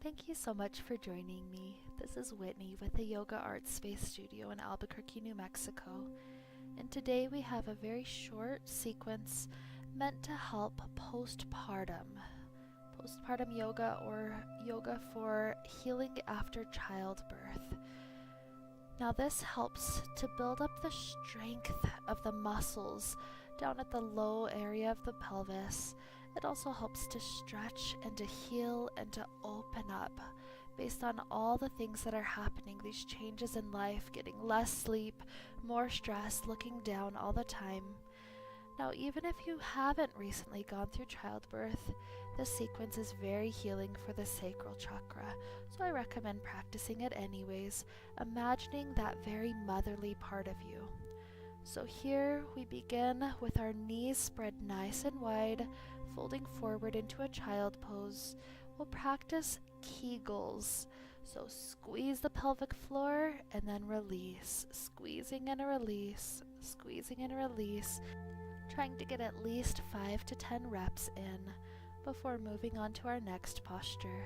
Thank you so much for joining me. This is Whitney with the Yoga Art Space Studio in Albuquerque, New Mexico. And today we have a very short sequence meant to help postpartum yoga, or yoga for healing after childbirth. Now this helps to build up the strength of the muscles down at the low area of the pelvis. It also helps to stretch and to heal and to open up based on all the things that are happening, these changes in life, getting less sleep, more stress, looking down all the time. Now, even if you haven't recently gone through childbirth, this sequence is very healing for the sacral chakra, so I recommend practicing it anyways, imagining that very motherly part of you. So here we begin with our knees spread nice and wide, folding forward into a child pose. We'll practice Kegels. So squeeze the pelvic floor and then release. Squeezing and a release, squeezing and a release. Trying to get at least 5 to 10 reps in before moving on to our next posture.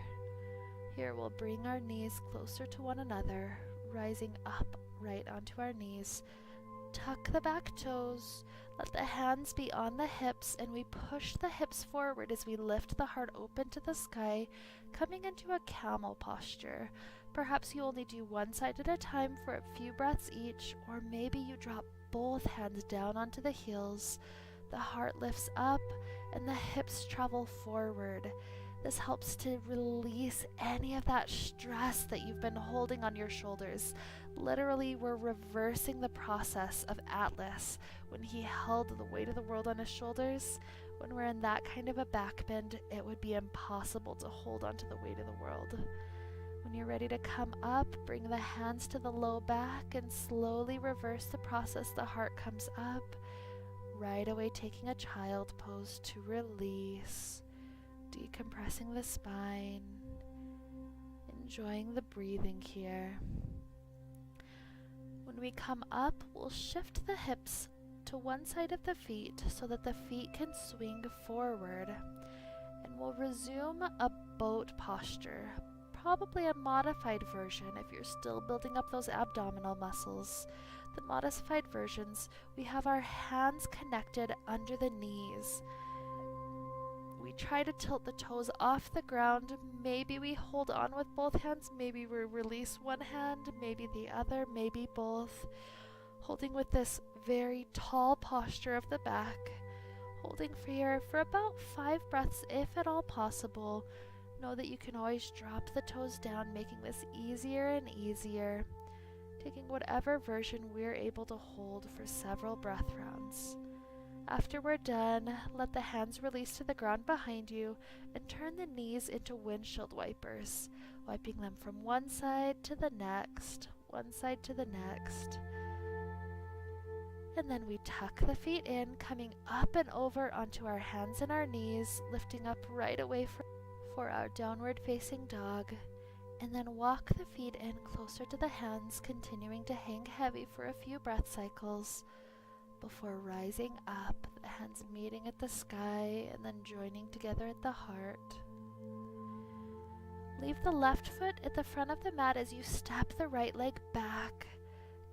Here we'll bring our knees closer to one another, rising up right onto our knees. Tuck the back toes, let the hands be on the hips, and we push the hips forward as we lift the heart open to the sky, coming into a camel posture. Perhaps you only do one side at a time for a few breaths each, or maybe you drop both hands down onto the heels. The heart lifts up and the hips travel forward. This helps to release any of that stress that you've been holding on your shoulders. Literally, we're reversing the process of Atlas when he held the weight of the world on his shoulders. When we're in that kind of a backbend, it would be impossible to hold onto the weight of the world. When you're ready to come up, bring the hands to the low back and slowly reverse the process. The heart comes up, right away taking a child pose to release. Decompressing the spine, enjoying the breathing here. When we come up, we'll shift the hips to one side of the feet so that the feet can swing forward. And we'll resume a boat posture, probably a modified version if you're still building up those abdominal muscles. The modified versions, we have our hands connected under the knees. We try to tilt the toes off the ground. Maybe we hold on with both hands. Maybe we release one hand, maybe the other, maybe both. Holding with this very tall posture of the back. Holding for here for about 5 breaths, if at all possible. Know that you can always drop the toes down, making this easier and easier. Taking whatever version we're able to hold for several breath rounds. After we're done, let the hands release to the ground behind you and turn the knees into windshield wipers, wiping them from one side to the next, one side to the next. And then we tuck the feet in, coming up and over onto our hands and our knees, lifting up right away for our downward facing dog. And then walk the feet in closer to the hands, continuing to hang heavy for a few breath cycles. Before rising up, the hands meeting at the sky and then joining together at the heart. Leave the left foot at the front of the mat as you step the right leg back.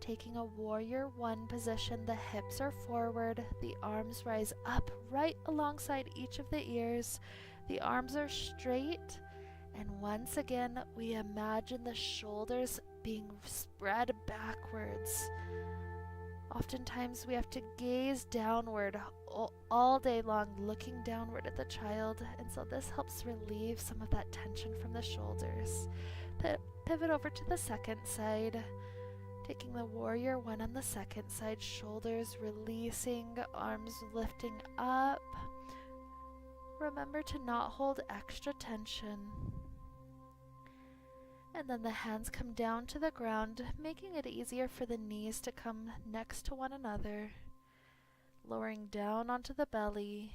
Taking a warrior one position, the hips are forward, the arms rise up right alongside each of the ears. The arms are straight, and once again, we imagine the shoulders being spread backwards. Oftentimes we have to gaze downward all day long, looking downward at the child, and so this helps relieve some of that tension from the shoulders. Pivot over to the second side, taking the warrior one on the second side, shoulders releasing, arms lifting up. Remember to not hold extra tension. And then the hands come down to the ground, making it easier for the knees to come next to one another. Lowering down onto the belly.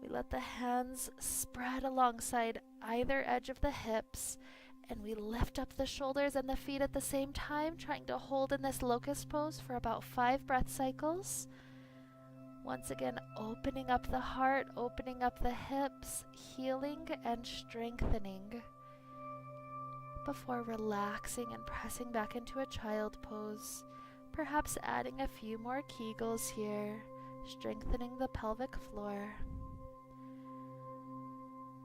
We let the hands spread alongside either edge of the hips, and we lift up the shoulders and the feet at the same time, trying to hold in this locust pose for about 5 breath cycles. Once again, opening up the heart, opening up the hips, healing and strengthening before relaxing and pressing back into a child pose. Perhaps adding a few more Kegels here, strengthening the pelvic floor.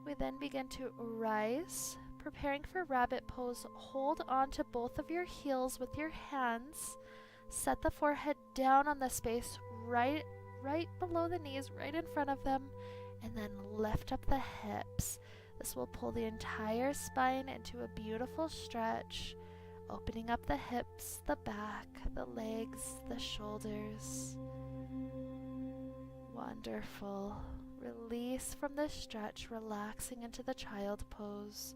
We then begin to rise, preparing for rabbit pose. Hold on to both of your heels with your hands. Set the forehead down on the space right below the knees, right in front of them, and then lift up the hips. This will pull the entire spine into a beautiful stretch, opening up the hips, the back, the legs, the shoulders. Wonderful. Release from this stretch, relaxing into the child pose.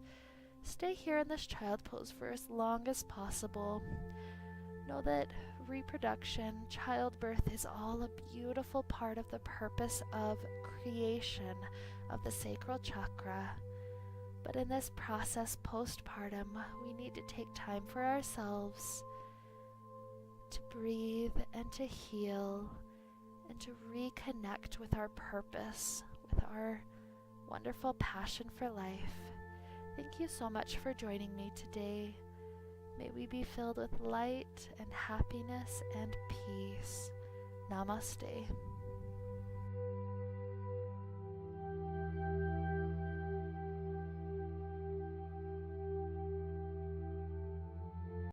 Stay here in this child pose for as long as possible. Know that reproduction, childbirth is all a beautiful part of the purpose of creation of the sacral chakra. But in this process, postpartum, we need to take time for ourselves to breathe and to heal and to reconnect with our purpose, with our wonderful passion for life. Thank you so much for joining me today. May we be filled with light and happiness and peace. Namaste.